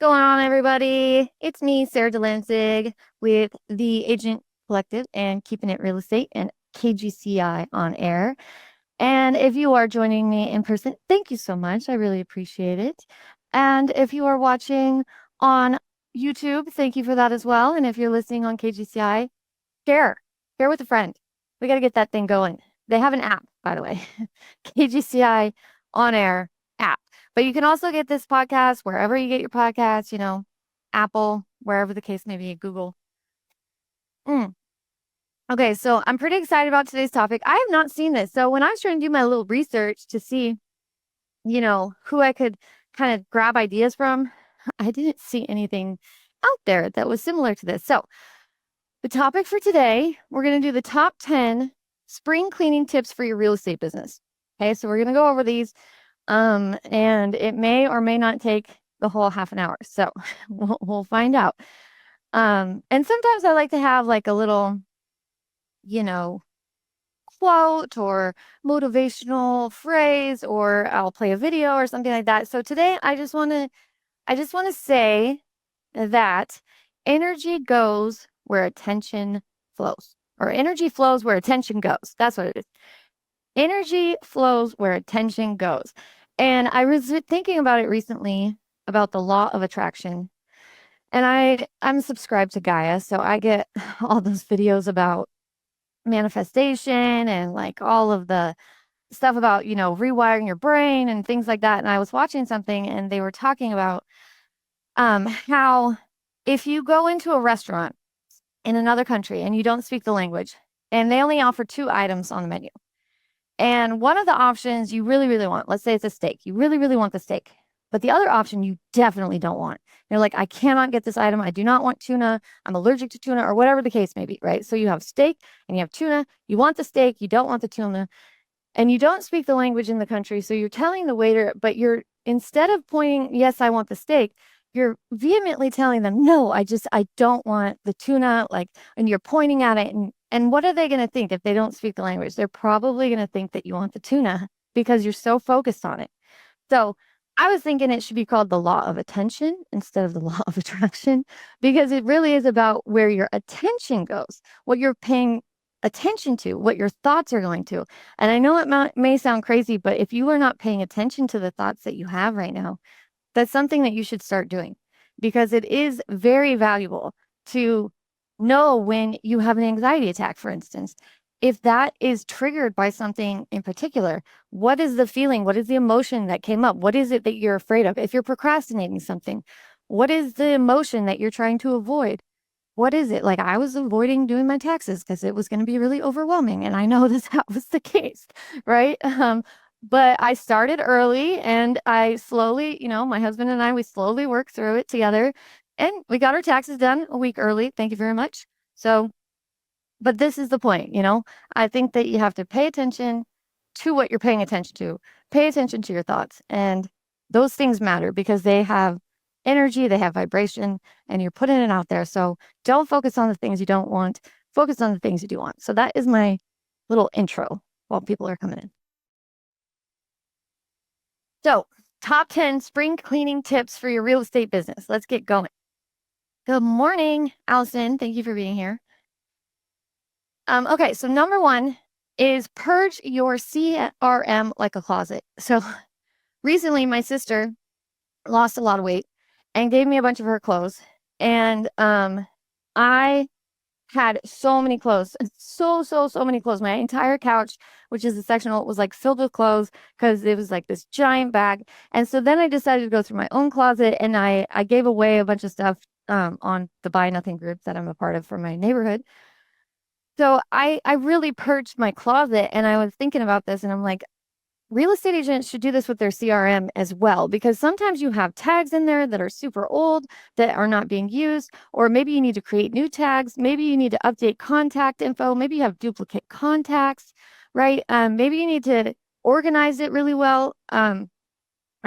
going on, everybody? It's me, Sara Delansig, with the Agent Collective and Keeping It Real Estate and KGCI on air. And if you are joining me in person, thank you so much. I really appreciate it. And if you are watching on YouTube, thank you for that as well. And if you're listening on KGCI, share, share with a friend. We got to get that thing going. They have an app, by the way, KGCI on air app. But you can also get this podcast wherever you get your podcasts, Apple, wherever the case may be, Google. Okay, so I'm pretty excited about today's topic. I have not seen this. So when I was trying to do my little research to see, who I could kind of grab ideas from, I didn't see anything out there that was similar to this. So the topic for today, we're going to do the top 10 spring cleaning tips for your real estate business. Okay, so we're going to go over these. And it may or may not take the whole half an hour. So we'll find out. And sometimes I like to have like a little, quote or motivational phrase, or I'll play a video or something like that. So today I just want to say that energy goes where attention flows, or energy flows where attention goes. That's what it is. Energy flows where attention goes. And I was thinking about it recently about the law of attraction. And I'm subscribed to Gaia, so I get all those videos about manifestation and like all of the stuff about, rewiring your brain and things like that. And I was watching something and they were talking about how if you go into a restaurant in another country and you don't speak the language and they only offer 2 items on the menu, and one of the options you really, really want, let's say it's a steak. You really, really want the steak. But the other option you definitely don't want. You're like, I cannot get this item. I do not want tuna. I'm allergic to tuna, or whatever the case may be, right? So you have steak and you have tuna. You want the steak. You don't want the tuna. And you don't speak the language in the country. So you're telling the waiter, but instead of pointing, yes, I want the steak, you're vehemently telling them, no, I don't want the tuna. And you're pointing at it. And what are they going to think if they don't speak the language? They're probably going to think that you want the tuna because you're so focused on it. So I was thinking it should be called the law of attention instead of the law of attraction, because it really is about where your attention goes, what you're paying attention to, what your thoughts are going to. And I know it may sound crazy, but if you are not paying attention to the thoughts that you have right now, that's something that you should start doing, because it is very valuable to know when you have an anxiety attack, for instance. If that is triggered by something in particular, what is the feeling? What is the emotion that came up? What is it that you're afraid of? If you're procrastinating something, what is the emotion that you're trying to avoid? What is it? Like, I was avoiding doing my taxes because it was going to be really overwhelming. And I know that was the case, right? But I started early and I slowly, my husband and I, we slowly worked through it together, and we got our taxes done a week early. Thank you very much. So, but this is the point, I think that you have to pay attention to what you're paying attention to. Pay attention to your thoughts. And those things matter because they have energy, they have vibration, and you're putting it out there. So don't focus on the things you don't want. Focus on the things you do want. So that is my little intro while people are coming in. So, top 10 spring cleaning tips for your real estate business. Let's get going. Good morning, Allison. Thank you for being here. Okay, so number 1 is purge your CRM like a closet. So recently my sister lost a lot of weight and gave me a bunch of her clothes. And I had so many clothes, so many clothes. My entire couch, which is the sectional, was like filled with clothes because it was like this giant bag. And so then I decided to go through my own closet, and I gave away a bunch of stuff on the Buy Nothing group that I'm a part of for my neighborhood. So I really purged my closet, and I was thinking about this, and I'm like, real estate agents should do this with their CRM as well, because sometimes you have tags in there that are super old that are not being used, or maybe you need to create new tags. Maybe you need to update contact info. Maybe you have duplicate contacts, right? Maybe you need to organize it really well. I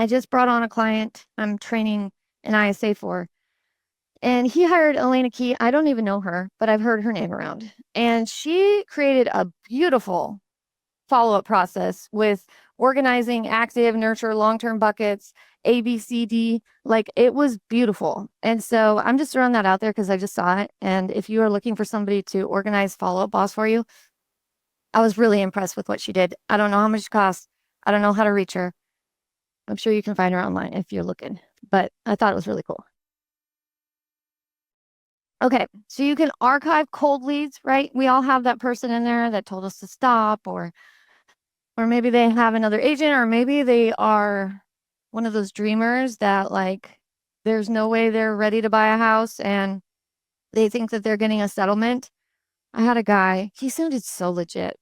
just brought on a client I'm training an ISA for, and he hired Elena Key. I don't even know her, but I've heard her name around. And she created a beautiful follow-up process with organizing active, nurture, long-term buckets, A, B, C, D. Like, it was beautiful. And so I'm just throwing that out there because I just saw it. And if you are looking for somebody to organize follow-up boss for you, I was really impressed with what she did. I don't know how much it costs. I don't know how to reach her. I'm sure you can find her online if you're looking, but I thought it was really cool. Okay, so you can archive cold leads, right? We all have that person in there that told us to stop, or maybe they have another agent, or maybe they are one of those dreamers that, like, there's no way they're ready to buy a house and they think that they're getting a settlement. I had a guy, he sounded so legit.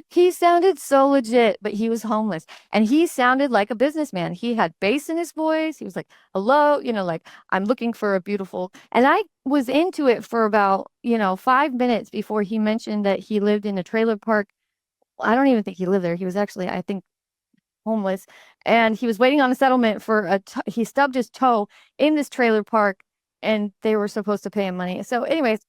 He sounded so legit, but he was homeless and he sounded like a businessman. He had bass in his voice. He was like, hello, like, I'm looking for a beautiful. And I was into it for about, 5 minutes before he mentioned that he lived in a trailer park. I don't even think he lived there. He was actually, I think, homeless. And he was waiting on a settlement for he stubbed his toe in this trailer park and they were supposed to pay him money. So, anyways,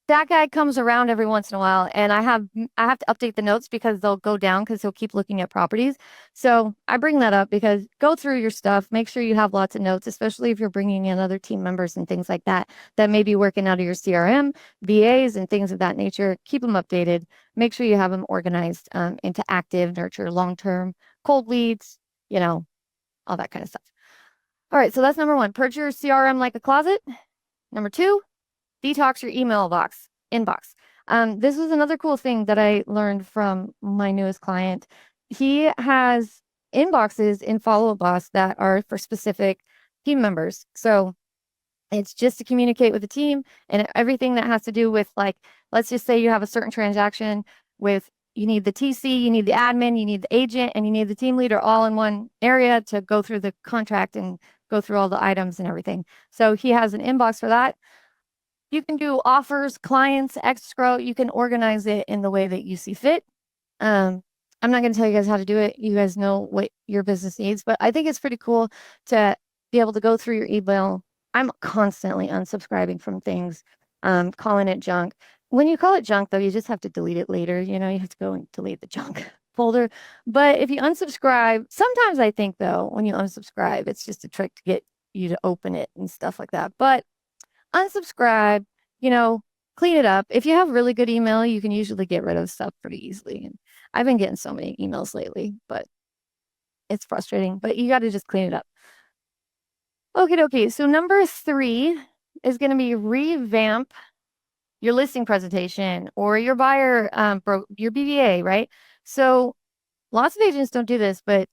that guy comes around every once in a while and I have to update the notes because they'll go down because he'll keep looking at properties. So I bring that up because go through your stuff, make sure you have lots of notes, especially if you're bringing in other team members and things like that may be working out of your CRM, VAs, and things of that nature. Keep them updated. Make sure you have them organized into active, nurture, long-term, cold leads, all that kind of stuff. All right, so that's number one. Purge your CRM like a closet. Number two, detox your email inbox. This was another cool thing that I learned from my newest client. He has inboxes in Follow Up Boss that are for specific team members. So it's just to communicate with the team and everything that has to do with, like, let's just say you have a certain transaction with, you need the TC, you need the admin, you need the agent, and you need the team leader all in one area to go through the contract and go through all the items and everything. So he has an inbox for that. You can do offers, clients, escrow. You can organize it in the way that you see fit. I'm not going to tell you guys how to do it. You guys know what your business needs, but I think it's pretty cool to be able to go through your email. I'm constantly unsubscribing from things, calling it junk. When you call it junk, though, you just have to delete it later. You have to go and delete the junk folder. But if you unsubscribe, sometimes I think, though, when you unsubscribe, it's just a trick to get you to open it and stuff like that. But unsubscribe, clean it up. If you have really good email, you can usually get rid of stuff pretty easily. And I've been getting so many emails lately, but it's frustrating, but you got to just clean it up. Okay. So number 3 is going to be revamp your listing presentation or your buyer, your BVA, right? So lots of agents don't do this, but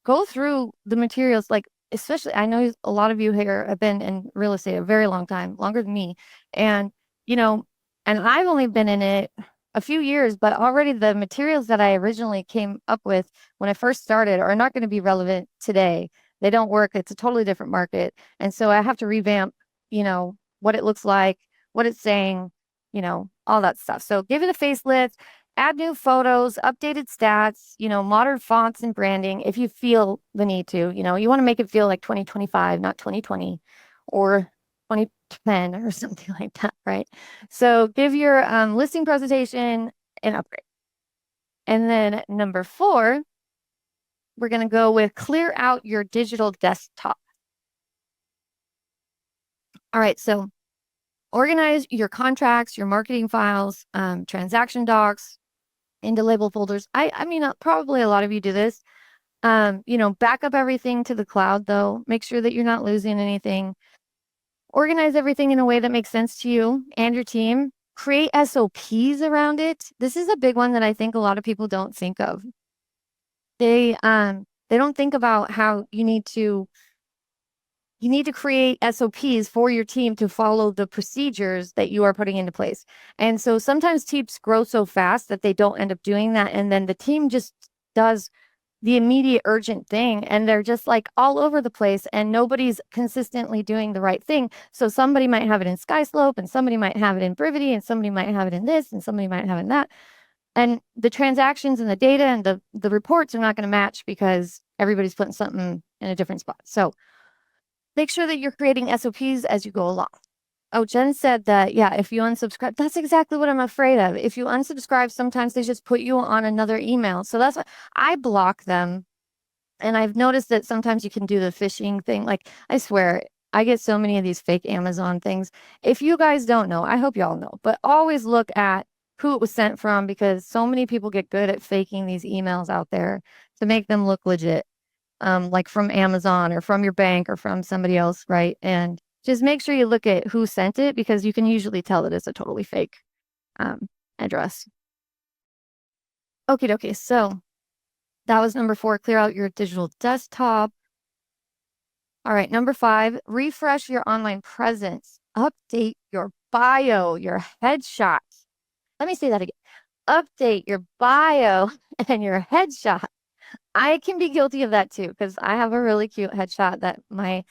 go through the materials, like, especially, I know a lot of you here have been in real estate a very long time, longer than me. And, and I've only been in it a few years, but already the materials that I originally came up with when I first started are not going to be relevant today. They don't work. It's a totally different market. And so I have to revamp, what it looks like, what it's saying, all that stuff. So give it a facelift, add new photos, updated stats, modern fonts and branding if you feel the need to. You want to make it feel like 2025, not 2020 or 2010 or something like that, right? So give your listing presentation an upgrade. And then number 4, we're going to go with clear out your digital desktop. All right, so organize your contracts, your marketing files, transaction docs into label folders. I mean, probably a lot of you do this. Back up everything to the cloud, though. Make sure that you're not losing anything. Organize everything in a way that makes sense to you and your team. Create SOPs around it. This is a big one that I think a lot of people don't think of. They don't think about how you need to create SOPs for your team to follow the procedures that you are putting into place. And so sometimes teams grow so fast that they don't end up doing that. And then the team just does the immediate urgent thing. And they're just like all over the place and nobody's consistently doing the right thing. So somebody might have it in SkySlope and somebody might have it in Brivity and somebody might have it in this and somebody might have it in that. And the transactions and the data and the reports are not going to match because everybody's putting something in a different spot. So make sure that you're creating SOPs as you go along. Oh, Jen said that, yeah, if you unsubscribe, that's exactly what I'm afraid of. If you unsubscribe, sometimes they just put you on another email. So that's why I block them. And I've noticed that sometimes you can do the phishing thing. Like, I swear, I get so many of these fake Amazon things. If you guys don't know, I hope y'all know, but always look at who it was sent from because so many people get good at faking these emails out there to make them look legit, like from Amazon or from your bank or from somebody else, right? And just make sure you look at who sent it because you can usually tell that it's a totally fake um, address. Okay, okay. So that was number 4. Clear out your digital desktop. All right, number 5, refresh your online presence. Update your bio, your headshots. Let me say that again. Update your bio and your headshot. I can be guilty of that too because I have a really cute headshot that my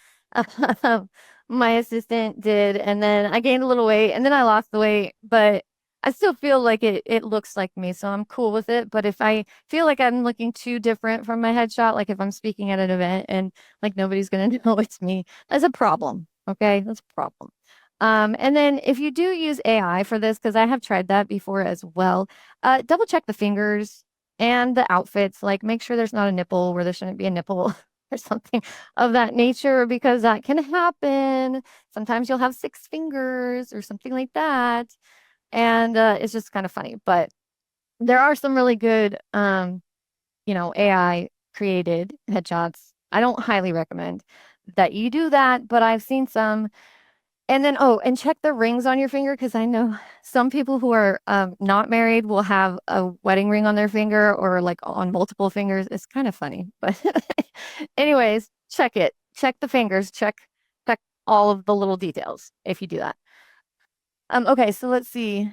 my assistant did, and then I gained a little weight, and then I lost the weight, but I still feel like it looks like me, so I'm cool with it. But if I feel like I'm looking too different from my headshot, like if I'm speaking at an event and like nobody's gonna know it's me, that's a problem. Okay, that's a problem. And then if you do use AI for this, because I have tried that before as well, double check the fingers and the outfits, like, make sure there's not a nipple where there shouldn't be a nipple or something of that nature because that can happen. Sometimes you'll have 6 fingers or something like that, and, it's just kinda funny, but there are some really good, AI created headshots. I don't highly recommend that you do that, but I've seen some and then and check the rings on your finger because I know some people who are, not married will have a wedding ring on their finger or, like, on multiple fingers. It's kinda funny, but anyways, check it. Check the fingers, check all of the little details if you do that. Okay, so let's see.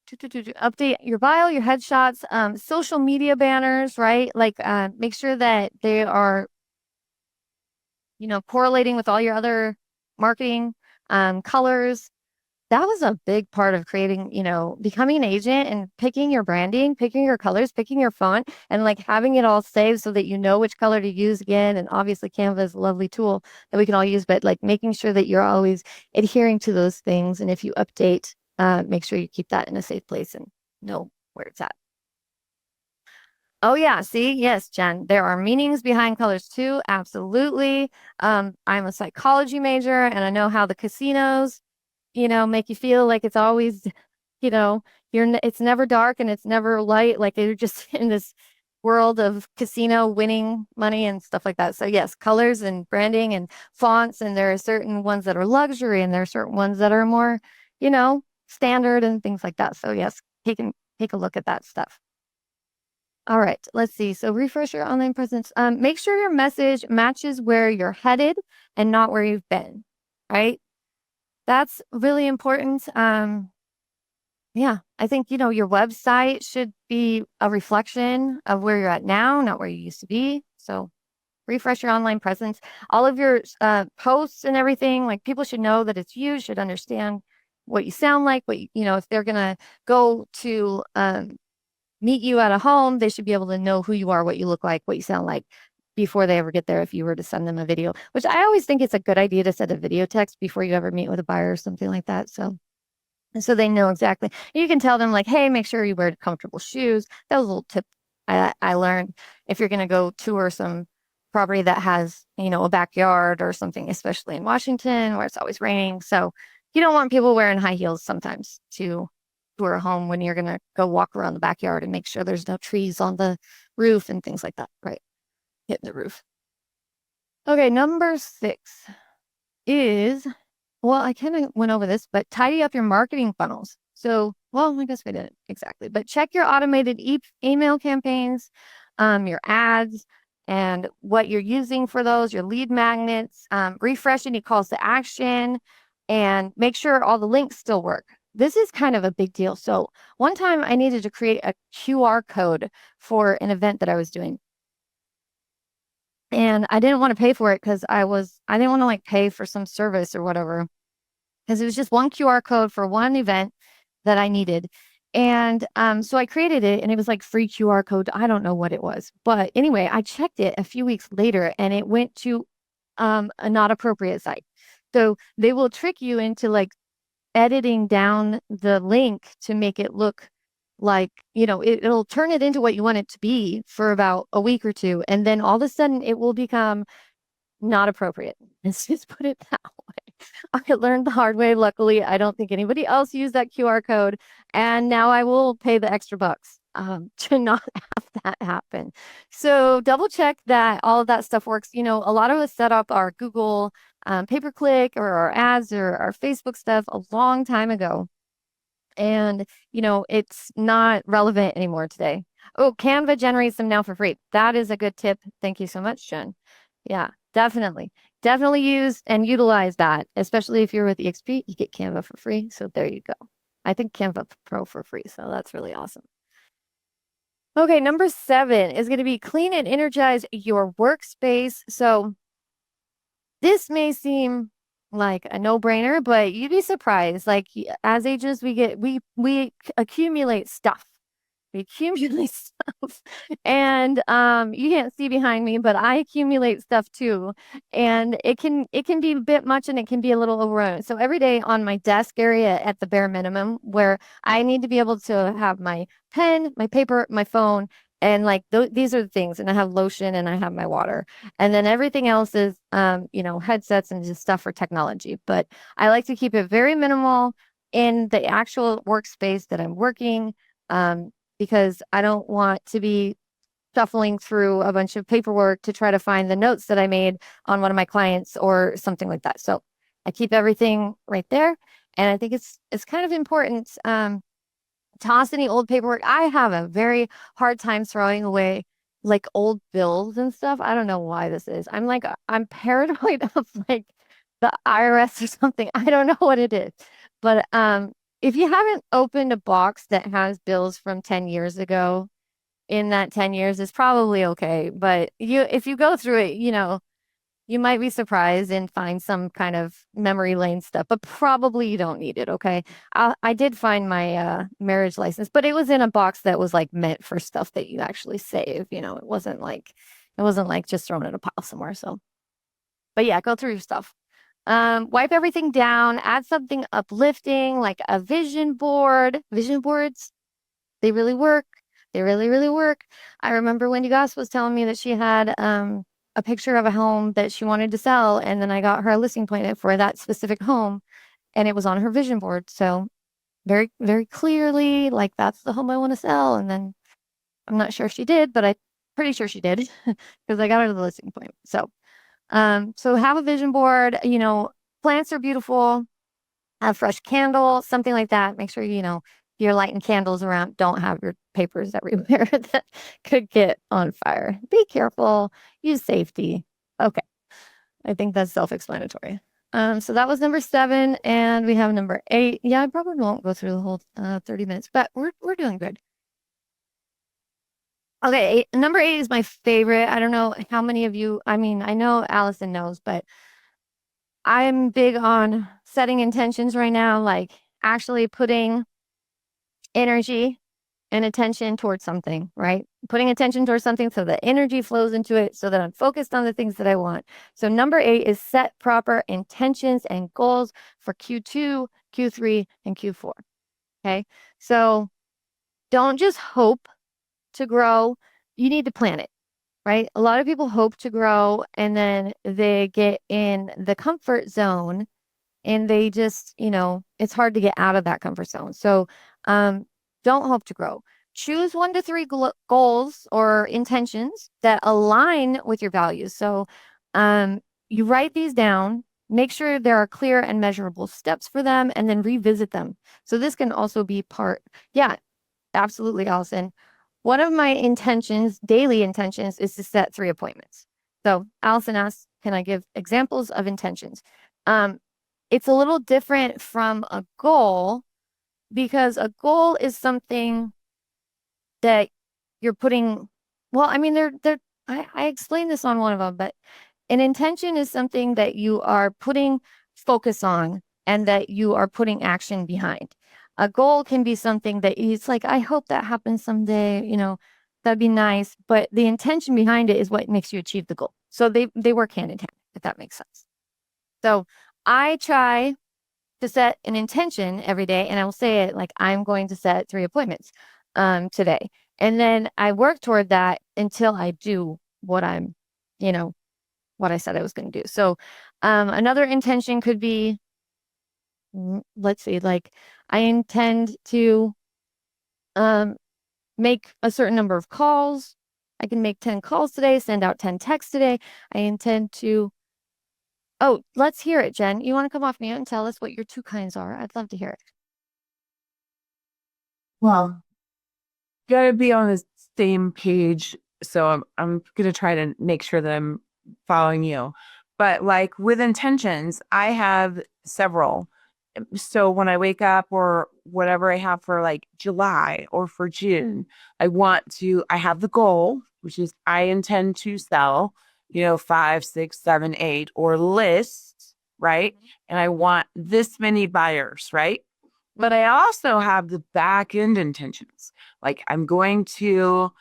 Update your bio, your headshots, social media banners, right? Like, make sure that they are, correlating with all your other marketing, colors. That was a big part of creating, becoming an agent and picking your branding, picking your colors, picking your font, and like having it all saved so that you know which color to use again. And obviously, Canva is a lovely tool that we can all use, but like making sure that you're always adhering to those things. And if you update, make sure you keep that in a safe place and know where it's at. Oh yeah, see, yes, Jen, there are meanings behind colors too. Absolutely. I'm a psychology major, and I know how the casinos make you feel like it's always, you know, it's never dark and it's never light. Like you're just in this world of casino winning money and stuff like that. So yes, colors and branding and fonts, and there are certain ones that are luxury and there are certain ones that are more, standard and things like that. So yes, take a look at that stuff. All right, let's see. So refresh your online presence. Make sure your message matches where you're headed and not where you've been, right? That's really important. Yeah, I think, your website should be a reflection of where you're at now, not where you used to be. So refresh your online presence. All of your posts and everything, like people should know that it's you, should understand what you sound like, if they're going to go to meet you at a home, they should be able to know who you are, what you look like, what you sound like before they ever get there if you were to send them a video, which I always think it's a good idea to send a video text before you ever meet with a buyer or something like that. So they know exactly. You can tell them like, hey, make sure you wear comfortable shoes. That was a little tip I learned. If you're going to go tour some property that has, a backyard or something, especially in Washington where it's always raining. So you don't want people wearing high heels sometimes to tour a home when you're going to go walk around the backyard and make sure there's no trees on the roof and things like that, right? Hitting the roof. Okay, number 6 is well, I kind of went over this, but tidy up your marketing funnels. So, well, I guess we didn't exactly, but check your automated email campaigns, your ads, and what you're using for those, your lead magnets, refresh any calls to action, and make sure all the links still work. This is kind of a big deal. So, one time I needed to create a QR code for an event that I was doing. And I didn't want to pay for it because I didn't want to like pay for some service or whatever because it was just one QR code for one event that I needed. And so I created it and it was like free QR code. I don't know what it was. But anyway, I checked it a few weeks later and it went to a not appropriate site. So they will trick you into like, editing down the link to make it look like, it'll turn it into what you want it to be for about a week or two. And then all of a sudden it will become not appropriate. Let's just put it that way. I learned the hard way. Luckily, I don't think anybody else used that QR code. And now I will pay the extra bucks to not have that happen. So double check that all of that stuff works. A lot of us set up our Google pay-per-click or our ads or our Facebook stuff a long time ago. And, it's not relevant anymore today. Oh, Canva generates them now for free. That is a good tip. Thank you so much, Jen. Yeah, definitely. Definitely use and utilize that, especially if you're with EXP, you get Canva for free. So there you go. I think Canva Pro for free. So that's really awesome. Okay, number 7 is going to be clean and energize your workspace. So this may seem like a no-brainer, but you'd be surprised. Like as ages, we accumulate stuff. We accumulate stuff. And you can't see behind me, but I accumulate stuff too. And it can be a bit much and it can be a little overwhelming. So every day on my desk area at the bare minimum, where I need to be able to have my pen, my paper, my phone, and like these are the things. And I have lotion and I have my water. And then everything else is headsets and just stuff for technology. But I like to keep it very minimal in the actual workspace that I'm working. Because I don't want to be shuffling through a bunch of paperwork to try to find the notes that I made on one of my clients or something like that. So I keep everything right there. And I think it's kind of important. Toss any old paperwork. I have a very hard time throwing away like old bills and stuff. I don't know why this is. I'm paranoid of like the IRS or something. I don't know what it is. But if you haven't opened a box that has bills from 10 years ago, in that 10 years is probably okay. But if you go through it, you might be surprised and find some kind of memory lane stuff, but probably you don't need it. Okay. I did find my marriage license, but it was in a box that was like meant for stuff that you actually save. It wasn't like just thrown in a pile somewhere. So, but yeah, go through your stuff. Wipe everything down, add something uplifting like a vision board. Vision boards, they really work. They really, really work. I remember Wendy Goss was telling me that she had a picture of a home that she wanted to sell, and then I got her a listing appointment for that specific home, and it was on her vision board. So very, very clearly, like that's the home I want to sell. And then I'm not sure if she did, but I'm pretty sure she did because I got her the listing appointment. So have a vision board. Plants are beautiful. Have fresh candle, something like that. Make sure you're lighting candles around. Don't have your papers everywhere that could get on fire. Be careful. Use safety. Okay. I think that's self-explanatory. So that was number 7, and we have number 8. Yeah, I probably won't go through the whole 30 minutes, but we're doing good. Okay, number 8 is my favorite. I don't know how many of you, I mean, I know Allison knows, but I'm big on setting intentions right now, like actually putting energy and attention towards something, right? Putting attention towards something so the energy flows into it so that I'm focused on the things that I want. So number 8 is set proper intentions and goals for Q2, Q3, and Q4. Okay. So don't just hope to grow. You need to plan it, right? A lot of people hope to grow and then they get in the comfort zone and they just, it's hard to get out of that comfort zone. So don't hope to grow. Choose 1 to 3 goals or intentions that align with your values. So you write these down, make sure there are clear and measurable steps for them, and then revisit them. So this can also be yeah, absolutely, Allison. One of my daily intentions, is to set 3 appointments. So Allison asks, can I give examples of intentions? It's a little different from a goal because a goal is something that you're putting, well, I mean, I explained this on one of them, but an intention is something that you are putting focus on and that you are putting action behind. A goal can be something that it's like, I hope that happens someday, that'd be nice. But the intention behind it is what makes you achieve the goal. So they work hand in hand, if that makes sense. So I try to set an intention every day, and I will say it like I'm going to set 3 appointments today. And then I work toward that until I do what I'm, you know, what I said I was going to do. So another intention could be, let's see, like I intend to um, make a certain number of calls. I can make 10 calls today, send out 10 texts today. I intend to, oh, let's hear it, Jen. You want to come off mute and tell us what your 2 kinds are? I'd love to hear it. Well, gotta be on the same page. So I'm gonna try to make sure that I'm following you. But like with intentions, I have several. So when I wake up or whatever I have for like July or for June, I have the goal, which is I intend to sell, 5, 6, 7, 8 or list, right? And I want this many buyers, right? But I also have the back end intentions. Like I'm going to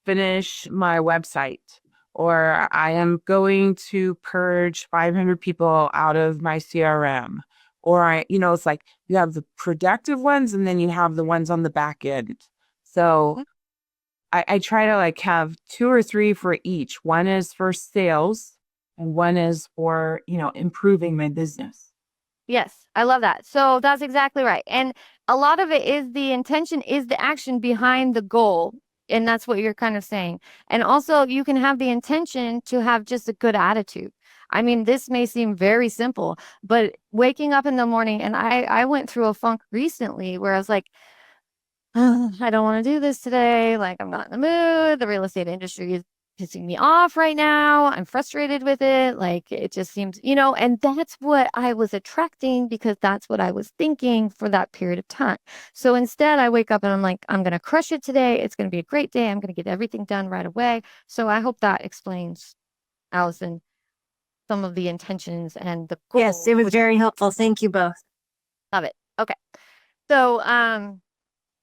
finish my website, or I am going to purge 500 people out of my CRM. Or it's like you have the productive ones and then you have the ones on the back end. So I try to like have 2 or 3 for each. One is for sales and one is for, improving my business. Yes, I love that. So that's exactly right. And a lot of it is the intention is the action behind the goal. And that's what you're kind of saying. And also, you can have the intention to have just a good attitude. I mean, this may seem very simple, but waking up in the morning, and I went through a funk recently where I was like, I don't want to do this today. Like, I'm not in the mood. The real estate industry is pissing me off right now. I'm frustrated with it. Like, it just seems, and that's what I was attracting because that's what I was thinking for that period of time. So instead, I wake up and I'm like, I'm going to crush it today. It's going to be a great day. I'm going to get everything done right away. So I hope that explains, Allison, some of the intentions and the Yes, goals. it was very helpful. Thank you both. Love it. Okay. So,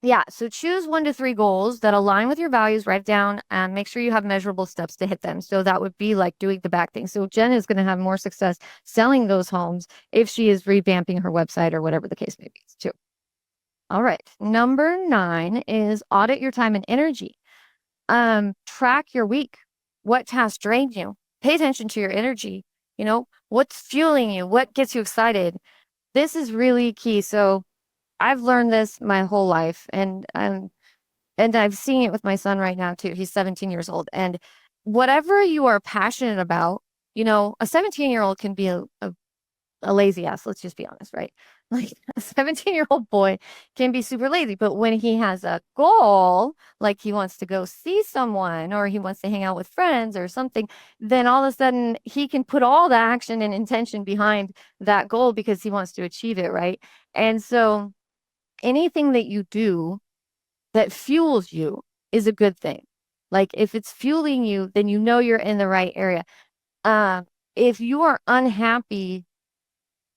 yeah, so choose 1 to 3 goals that align with your values, write it down, and make sure you have measurable steps to hit them. So that would be like doing the back thing. So Jen is going to have more success selling those homes if she is revamping her website or whatever the case may be, too. All right. Number 9 is audit your time and energy. Track your week. What tasks drain you? Pay attention to your energy. What's fueling you? What gets you excited? This is really key. So I've learned this my whole life, and I've seen it with my son right now too. He's 17 years old, and whatever you are passionate about, a 17-year-old can be a lazy ass. Let's just be honest, right? Like a 17-year-old boy can be super lazy, but when he has a goal, like he wants to go see someone or he wants to hang out with friends or something, then all of a sudden he can put all the action and intention behind that goal because he wants to achieve it, right? And so anything that you do that fuels you is a good thing. Like if it's fueling you, then you're in the right area. Uh, if you are unhappy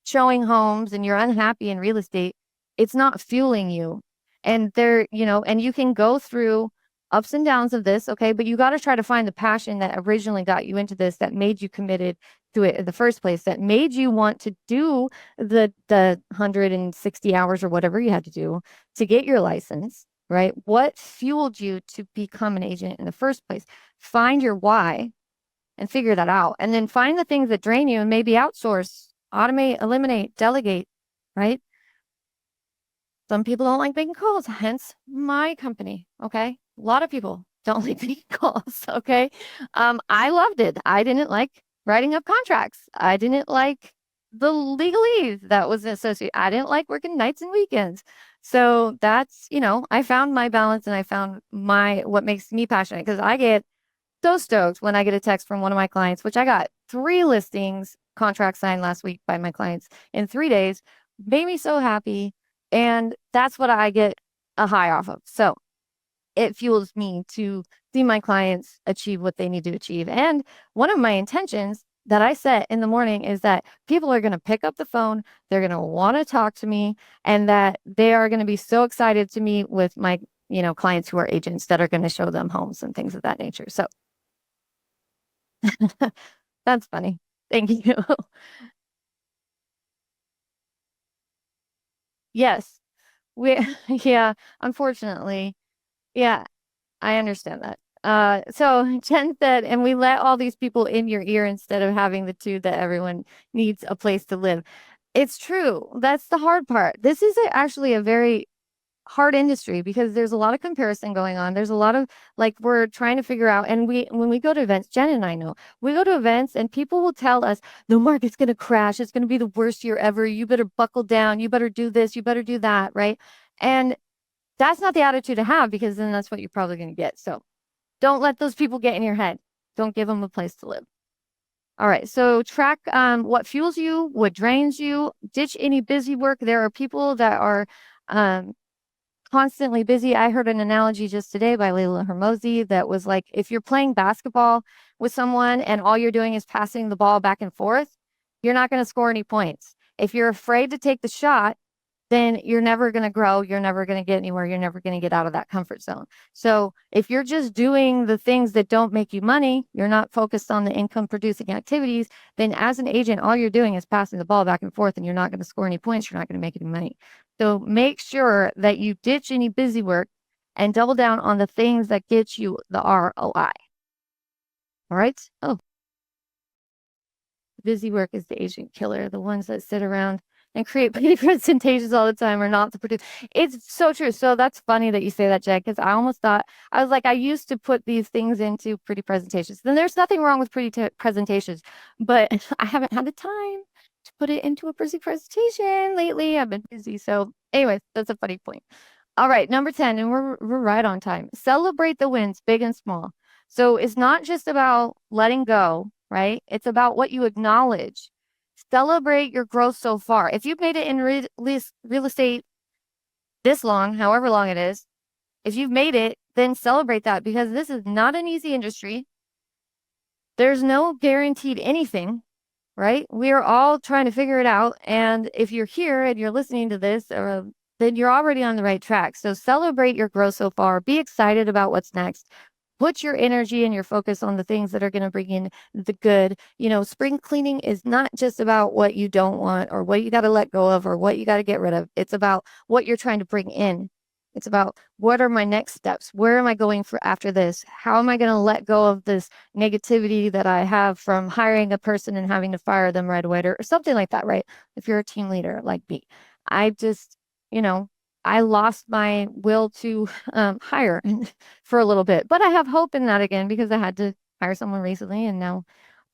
showing homes and you're unhappy in real estate, it's not fueling you. And and you can go through ups and downs of this, okay, but you got to try to find the passion that originally got you into this, that made you committed to it in the first place, that made you want to do the 160 hours or whatever you had to do to get your license, right? What fueled you to become an agent in the first place? Find your why and figure that out. And then find the things that drain you and maybe outsource, automate, eliminate, delegate, right? Some people don't like making calls, hence my company. Okay. A lot of people don't like making calls. Okay. I loved it. I didn't like writing up contracts. I didn't like the legalese that was associated. I didn't like working nights and weekends. So that's, I found my balance and I found what makes me passionate because I get so stoked when I get a text from one of my clients, which I got 3 listings contract signed last week by my clients in 3 days, made me so happy. And that's what I get a high off of. So it fuels me to see my clients achieve what they need to achieve. And one of my intentions that I set in the morning is that people are going to pick up the phone, they're going to want to talk to me, and that they are going to be so excited to meet with my, clients who are agents that are going to show them homes and things of that nature. So that's funny. Thank you. Yes. We yeah, unfortunately. Yeah, I understand that. So Jen said, and we let all these people in your ear instead of having the two that everyone needs a place to live. It's true. That's the hard part. This is actually a very hard industry because there's a lot of comparison going on. There's a lot of like we're trying to figure out, and when we go to events, Jen and I know we go to events and people will tell us the market's going to crash. It's going to be the worst year ever. You better buckle down. You better do this. You better do that. Right. And that's not the attitude to have because then that's what you're probably going to get. So don't let those people get in your head. Don't give them a place to live. All right. So track what fuels you, what drains you, ditch any busy work. There are people that are um, constantly busy. I heard an analogy just today by Leila Hermosi that was like, if you're playing basketball with someone and all you're doing is passing the ball back and forth, you're not going to score any points. If you're afraid to take the shot, then you're never going to grow. You're never going to get anywhere. You're never going to get out of that comfort zone. So if you're just doing the things that don't make you money, you're not focused on the income producing activities, then as an agent, all you're doing is passing the ball back and forth and you're not going to score any points. You're not going to make any money. So make sure that you ditch any busy work and double down on the things that get you the ROI. All right. Oh, busy work is the agent killer. The ones that sit around and create pretty presentations all the time are not to produce. It's so true. So that's funny that you say that, Jed, because I almost thought, I was like, I used to put these things into pretty presentations. Then there's nothing wrong with pretty presentations, but I haven't had the time to put it into a busy presentation lately. I've been busy. So anyways, that's a funny point. All right, number 10, and we're right on time. Celebrate the wins, big and small. So it's not just about letting go, right? It's about what you acknowledge. Celebrate your growth so far. If you've made it in real estate this long, however long it is, if you've made it, then celebrate that because this is not an easy industry. There's no guaranteed anything, right? We are all trying to figure it out. And if you're here and you're listening to this, then you're already on the right track. So celebrate your growth so far. Be excited about what's next. Put your energy and your focus on the things that are going to bring in the good. You know, spring cleaning is not just about what you don't want or what you got to let go of or what you got to get rid of. It's about what you're trying to bring in. It's about what are my next steps? Where am I going for after this? How am I going to let go of this negativity that I have from hiring a person and having to fire them right away or something like that, right? If you're a team leader like me, I just, you know, I lost my will to hire for a little bit, but I have hope in that again because I had to hire someone recently and now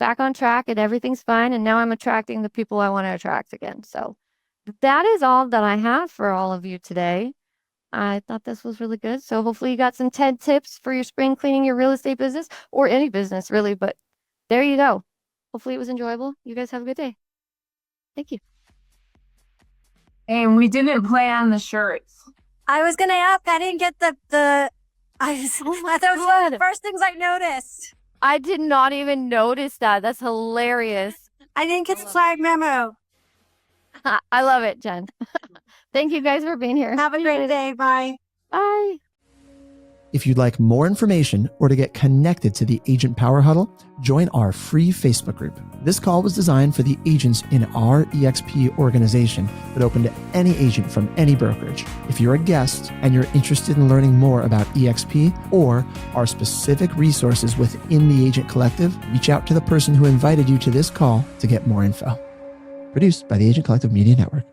back on track and everything's fine. And now I'm attracting the people I want to attract again. So that is all that I have for all of you today. I thought this was really good. So hopefully you got some 10 tips for your spring cleaning, your real estate business or any business really, but there you go. Hopefully it was enjoyable. You guys have a good day. Thank you. And we didn't plan the shirts. I was gonna ask. I didn't get that was one of the first things I noticed. I did not even notice that. That's hilarious. I didn't get the flag memo. I love it, Jen. Thank you guys for being here. Have a great day. Bye. Bye. If you'd like more information or to get connected to the Agent Power Huddle, join our free Facebook group. This call was designed for the agents in our EXP organization, but open to any agent from any brokerage. If you're a guest and you're interested in learning more about EXP or our specific resources within the Agent Collective, reach out to the person who invited you to this call to get more info. Produced by the Agent Collective Media Network.